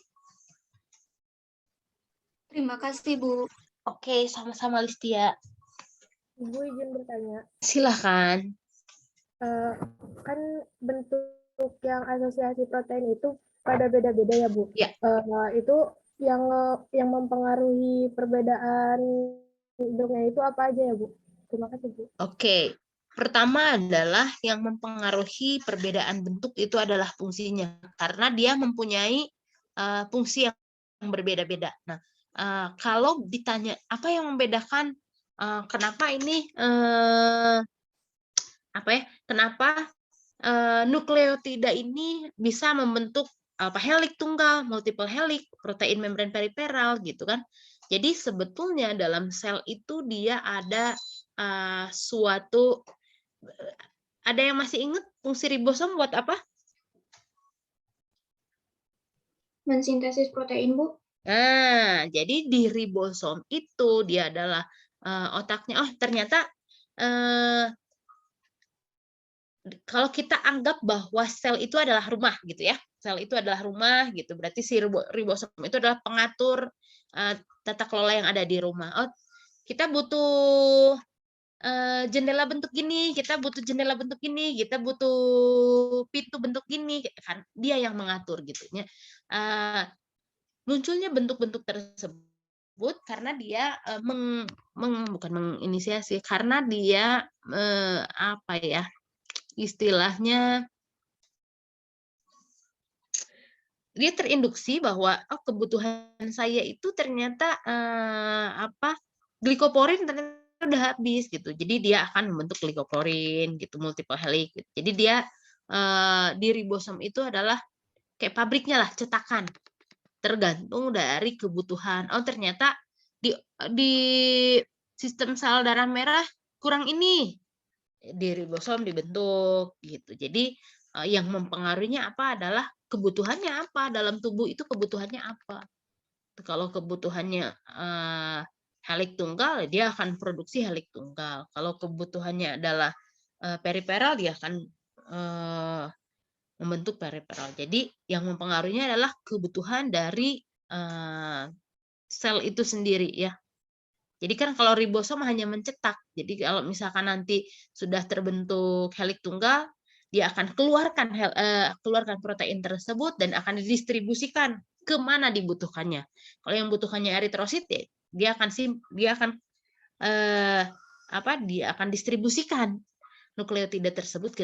Terima kasih, Bu. Oke, sama-sama Listia. Ibu izin bertanya. Silahkan. Kan bentuk yang asosiasi protein itu pada beda-beda ya, Bu? Ya. Itu yang mempengaruhi perbedaan bentuknya itu apa aja ya, Bu? Terima kasih, Bu. Oke. Pertama adalah yang mempengaruhi perbedaan bentuk itu adalah fungsinya. Karena dia mempunyai fungsi yang berbeda-beda. Nah, kalau ditanya apa yang membedakan kenapa ini kenapa nukleotida ini bisa membentuk helix tunggal, multiple helix, protein membran periferal gitu kan. Jadi sebetulnya dalam sel itu dia ada ada yang masih ingat fungsi ribosom buat apa? Mensintesis protein, Bu. Nah, jadi di ribosom itu dia adalah otaknya. Oh, ternyata kalau kita anggap bahwa sel itu adalah rumah gitu ya. Sel itu adalah rumah gitu. Berarti si ribosom itu adalah pengatur tata kelola yang ada di rumah. Oh, kita butuh jendela bentuk gini, kita butuh jendela bentuk gini, kita butuh pintu bentuk gini, kan dia yang mengatur gitu ya. Munculnya bentuk-bentuk tersebut karena dia bukan menginisiasi, karena dia istilahnya dia terinduksi bahwa kebutuhan saya itu ternyata glikoporin ternyata udah habis gitu. Jadi dia akan membentuk glikoporin gitu, multiple helix gitu. Jadi dia di ribosom itu adalah kayak pabriknya lah, cetakan. Tergantung dari kebutuhan. Oh, ternyata di sistem sel darah merah kurang ini. Di ribosom dibentuk gitu. Jadi yang mempengaruhinya apa adalah kebutuhannya apa dalam tubuh itu, kebutuhannya apa. Kalau kebutuhannya helix tunggal, dia akan produksi helix tunggal. Kalau kebutuhannya adalah periferal, dia akan membentuk periferal. Jadi yang mempengaruhinya adalah kebutuhan dari sel itu sendiri ya. Jadi kan kalau ribosom hanya mencetak. Jadi kalau misalkan nanti sudah terbentuk helix tunggal, dia akan keluarkan protein tersebut dan akan didistribusikan ke mana dibutuhkannya. Kalau yang butuhkannya eritrosit, dia akan distribusikan nukleotida tersebut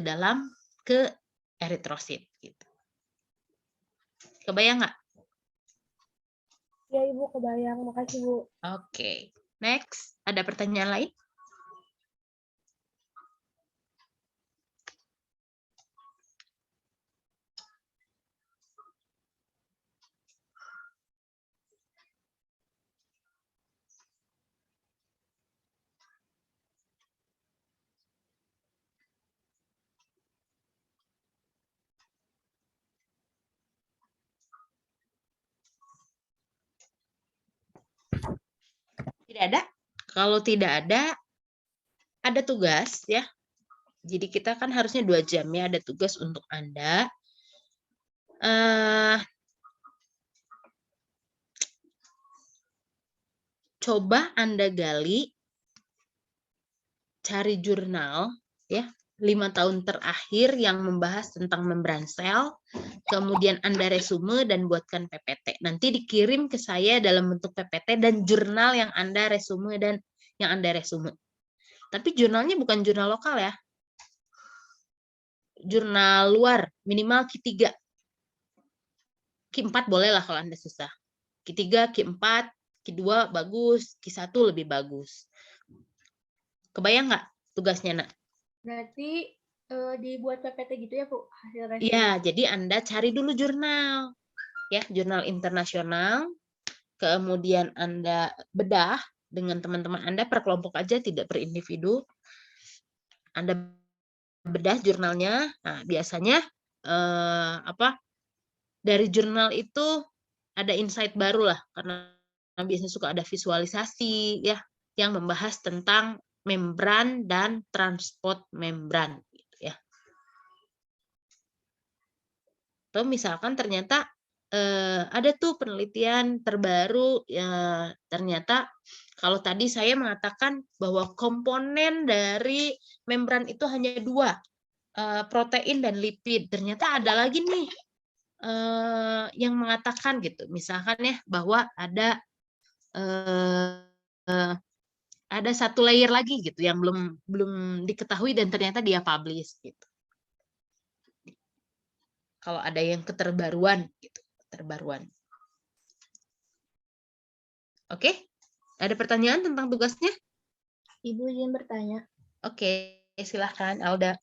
ke eritrosit gitu. Kebayang nggak? Ya, Ibu, kebayang. Makasih, Bu. Oke. Next, ada pertanyaan lain? Tidak ada? Kalau tidak ada tugas ya. Jadi kita kan harusnya 2 jam ya, ada tugas untuk Anda. Coba Anda gali, cari jurnal ya, 5 tahun terakhir yang membahas tentang membran sel, kemudian Anda resume dan buatkan PPT. Nanti dikirim ke saya dalam bentuk PPT dan jurnal yang Anda resume dan yang Anda resume. Tapi jurnalnya bukan jurnal lokal ya. Jurnal luar, minimal Q3. Q4 boleh lah kalau Anda susah. Q3, Q4, Q2 bagus, Q1 lebih bagus. Kebayang nggak tugasnya, Nak? Berarti dibuat PPT gitu ya, Bu, hasil reviewnya? Iya, jadi Anda cari dulu jurnal. Ya, jurnal internasional. Kemudian Anda bedah dengan teman-teman Anda per kelompok aja, tidak per individu. Anda bedah jurnalnya. Nah, biasanya dari jurnal itu ada insight baru lah, karena biasanya suka ada visualisasi ya yang membahas tentang membran dan transport membran gitu ya. Atau misalkan ternyata ada tuh penelitian terbaru ya, ternyata kalau tadi saya mengatakan bahwa komponen dari membran itu hanya 2, protein dan lipid. Ternyata ada lagi nih yang mengatakan gitu, misalkan ya bahwa ada 1 layer lagi gitu yang belum diketahui dan ternyata dia publish gitu. Kalau ada yang keterbaruan gitu, keterbaruan. Oke, ada pertanyaan tentang tugasnya? Ibu izin bertanya. Oke, silahkan Alda.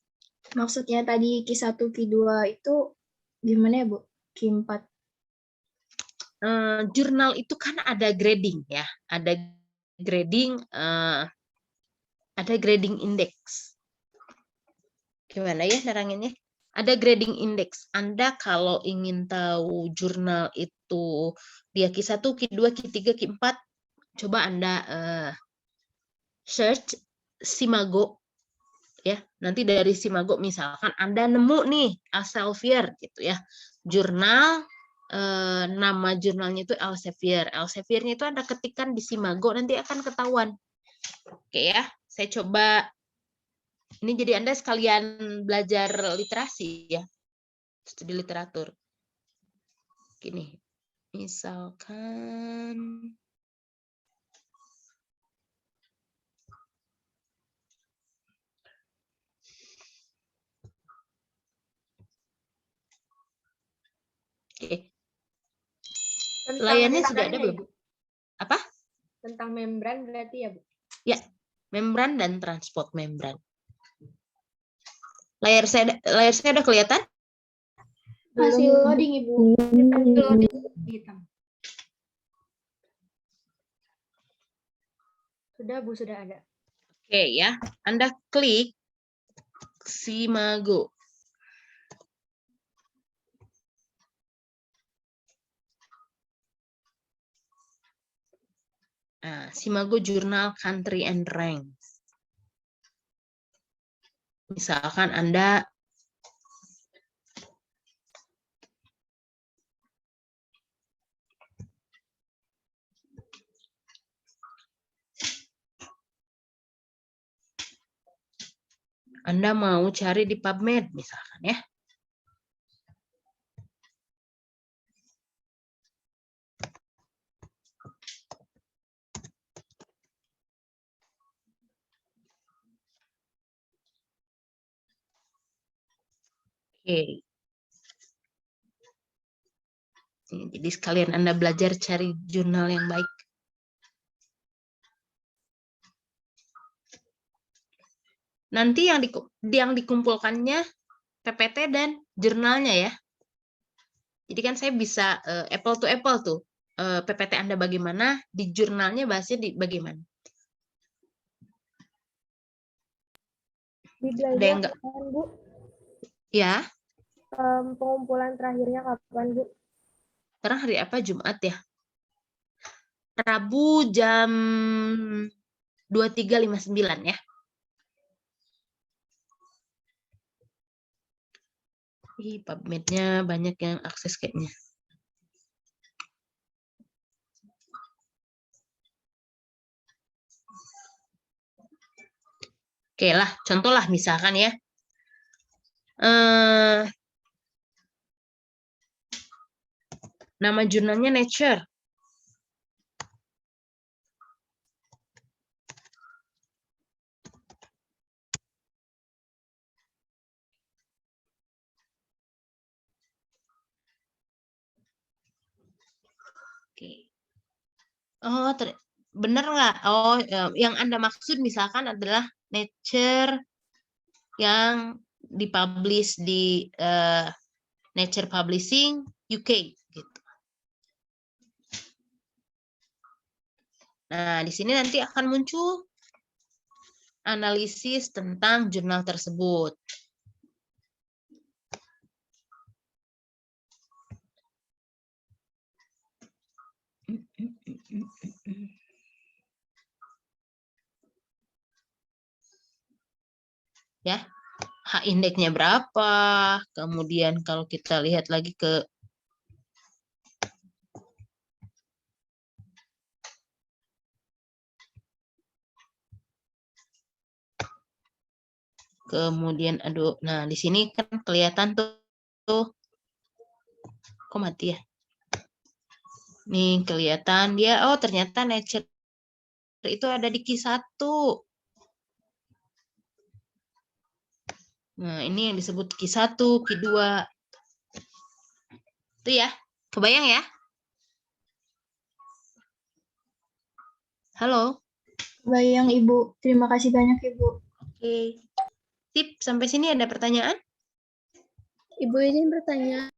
Maksudnya tadi Q1, Q2 itu gimana ya, Bu? Q4. Jurnal itu kan ada grading ya, ada grading index. Gimana ya neranginnya? Ada grading index. Anda kalau ingin tahu jurnal itu dia Q1, Q2, Q3, Q4, coba Anda search Simago ya. Nanti dari Simago misalkan Anda nemu nih Elsevier gitu ya. Jurnal nama jurnalnya itu Elsevier. Elseviernya itu Anda ketikkan di Simago, nanti akan ketahuan. Oke ya, saya coba. Ini jadi Anda sekalian belajar literasi ya, studi literatur. Gini, misalkan oke. Layarnya sudah ada belum? Apa? Tentang membran berarti ya, Bu? Ya, membran dan transport membran. Layar saya ada kelihatan? Masih loading, Ibu. Hitam. Sudah, Bu, sudah ada. Oke ya, Anda klik Simago. Nah, Simago Jurnal Country and Rank. Misalkan Anda mau cari di PubMed misalkan ya. Oke. Jadi sekalian Anda belajar cari jurnal yang baik. Nanti yang dikumpulkannya PPT dan jurnalnya ya. Jadi kan saya bisa apple to apple tuh. PPT Anda bagaimana, di jurnalnya bahasnya bagaimana. Di Ada yang belajar enggak? kapan, Bu? Ya, Pengumpulan terakhirnya kapan, Bu? sekarang hari apa? Jumat ya. Rabu jam 23.59 ya. PubMed-nya banyak yang akses kayaknya. Oke lah, contoh lah misalkan ya. Nama jurnalnya Nature. Oke. Oh, bener nggak? Oh, yang Anda maksud misalkan adalah Nature yang dipublish di Nature Publishing UK gitu. Nah, di sini nanti akan muncul analisis tentang jurnal tersebut. Ya, H-indeksnya berapa? Kemudian kalau kita lihat lagi ke kemudian aduh, nah di sini kan kelihatan tuh kok mati ya? Nih kelihatan dia, oh ternyata Nature itu ada di Q1. Nah, ini yang disebut Q1, Q2. Itu ya, kebayang ya? Halo? Bayang Ibu, terima kasih banyak Ibu. Oke. Sip, sampai sini ada pertanyaan? Ibu izin bertanya,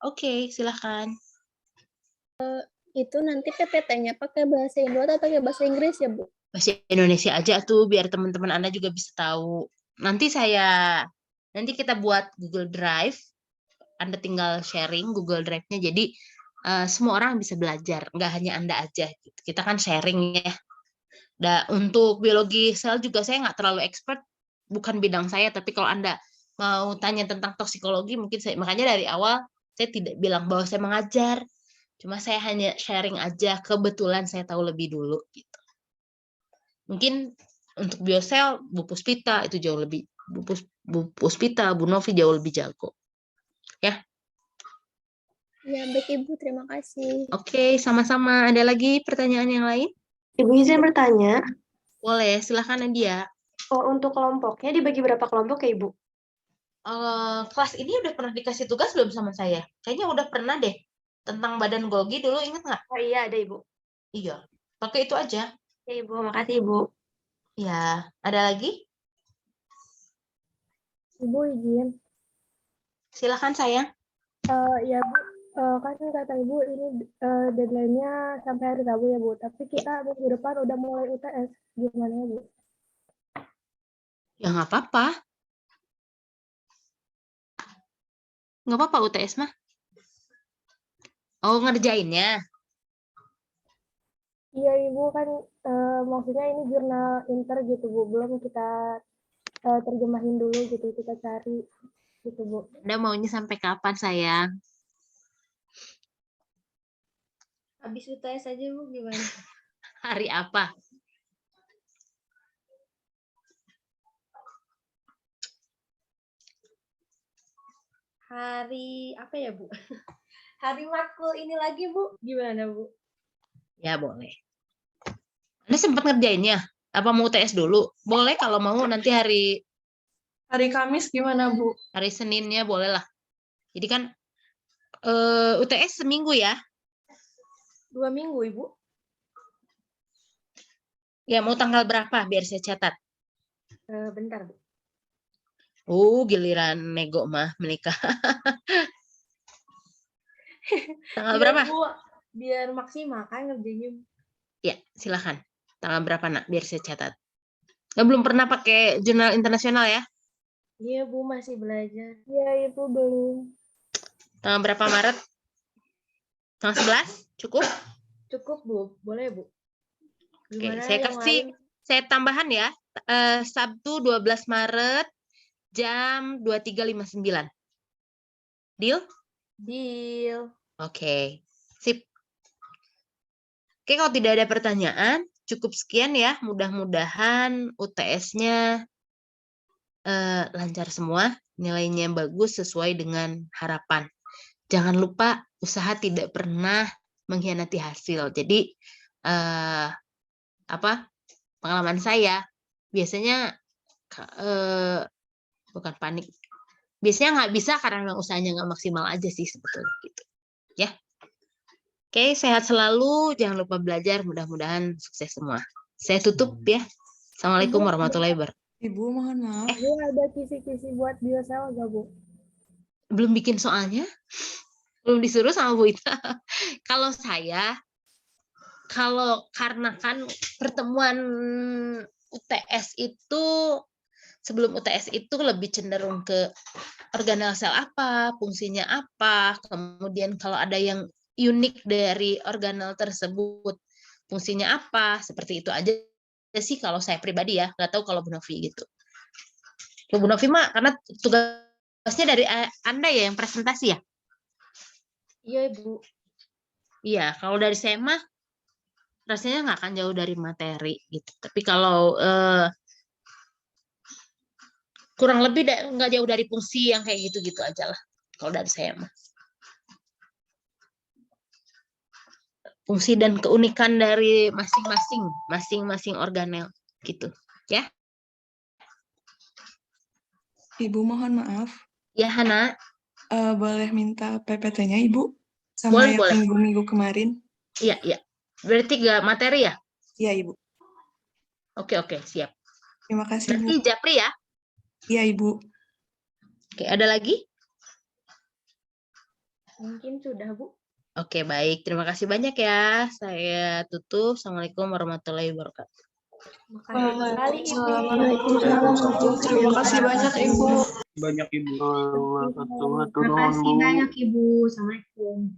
Oke, silahkan. itu nanti PPT-nya pakai bahasa Indo atau pakai bahasa Inggris ya, Bu? Bahasa Indonesia aja tuh, biar teman-teman Anda juga bisa tahu. Nanti kita buat Google Drive, Anda tinggal sharing Google Drive-nya, jadi semua orang bisa belajar, nggak hanya Anda aja. Gitu. Kita kan sharing ya. Untuk biologi sel juga saya nggak terlalu expert, bukan bidang saya, tapi kalau Anda mau tanya tentang toksikologi, mungkin makanya dari awal saya tidak bilang bahwa saya mengajar, cuma saya hanya sharing aja, kebetulan saya tahu lebih dulu. Gitu. Mungkin untuk biosel, Bu Puspita itu jauh lebih, Bu Puspita, Bu Novi jauh lebih jago. Ya. Ya, baik Ibu, terima kasih. Oke, sama-sama. Ada lagi pertanyaan yang lain? Ibu izin bertanya, Boleh, silahkan Nadia. untuk kelompoknya dibagi berapa kelompok ya Ibu? Kelas ini udah pernah dikasih tugas belum sama saya? Kayaknya udah pernah deh. Tentang badan Golgi dulu, ingat nggak? Oh iya ada Ibu. Iya, pakai itu aja. Ya Ibu, makasih Ibu. Ya, ada lagi? Ibu izin. Silahkan sayang. Ya, Bu. Kan kata Ibu ini deadline-nya sampai hari Rabu ya, Bu. Tapi kita minggu depan udah mulai UTS. Gimana ya, Bu? Ya nggak apa-apa. Nggak apa-apa UTS mah. Oh, ngerjainnya. Iya, Ibu kan maksudnya ini jurnal inter gitu, Bu. Belum kita terjemahin dulu gitu, kita cari gitu, Bu. Anda maunya sampai kapan sayang? Habis UTS aja Bu gimana? Hari apa? Hari apa ya Bu? Hari makul ini lagi Bu, gimana Bu? Ya boleh. Anda sempat ngerjainnya? Apa mau UTS dulu? Boleh kalau mau nanti hari Kamis gimana, Bu? hari Seninnya boleh lah. Jadi kan UTS seminggu ya? 2 minggu Ibu. Ya mau tanggal berapa biar saya catat? Bentar Bu. Giliran nego mah menikah. Tanggal Iya, berapa? Bu, biar maksimal kan ngerjainnya. Ya, silakan. Tanggal berapa nak? Biar saya catat. Belum pernah pakai jurnal internasional ya? Iya Bu, masih belajar. Iya, Ibu belum. Tanggal berapa Maret? Tanggal 11? Cukup? Cukup Bu, boleh Bu. Oke, Gimana saya yang kasih, lain? saya tambahan ya. Sabtu 12 Maret jam 23.59. Deal? Deal. Oke, sip. Oke, kalau tidak ada pertanyaan, cukup sekian ya. Mudah-mudahan UTS-nya lancar semua, nilainya bagus sesuai dengan harapan. Jangan lupa usaha tidak pernah mengkhianati hasil. Jadi pengalaman saya biasanya bukan panik. Biasanya nggak bisa karena memang usahanya nggak maksimal aja sih sebetulnya gitu. Ya. Oke, sehat selalu, jangan lupa belajar, mudah-mudahan sukses semua. Saya tutup ya. Assalamualaikum warahmatullahi wabarakatuh. Ibu, mohon maaf. Bu, ada kisi-kisi buat biosel nggak, Bu? Belum bikin soalnya? Belum disuruh sama Bu Ita. Kalau saya, karena kan pertemuan UTS itu, sebelum UTS itu lebih cenderung ke organel sel apa, fungsinya apa, kemudian kalau ada yang unik dari organel tersebut, fungsinya apa, seperti itu aja sih kalau saya pribadi ya, nggak tahu kalau Bu Novi gitu. Kalau Bu Novi mah karena tugasnya dari Anda ya yang presentasi ya? Iya, Ibu. Iya, kalau dari saya mah rasanya nggak akan jauh dari materi gitu. Tapi kalau kurang lebih nggak jauh dari fungsi yang kayak gitu-gitu aja lah. Kalau dari saya mah. Fungsi dan keunikan dari masing-masing organel gitu ya. Ibu, mohon maaf. Ya Hana, Boleh minta PPT-nya, Ibu? Sama Boleh, yang boleh. minggu-minggu kemarin? iya. Berarti 3 materi ya? Iya, Ibu. Oke, siap. Terima kasih, Bu. Berarti Japri ya? Iya, Ibu. Oke, ada lagi? Mungkin sudah, Bu. Oke, baik. Terima kasih banyak ya. Saya tutup. Assalamualaikum warahmatullahi wabarakatuh. Makasih sekali, Ibu. Terima kasih banyak, Ibu. Banyak Ibu. Terima kasih banyak Ibu. Assalamualaikum.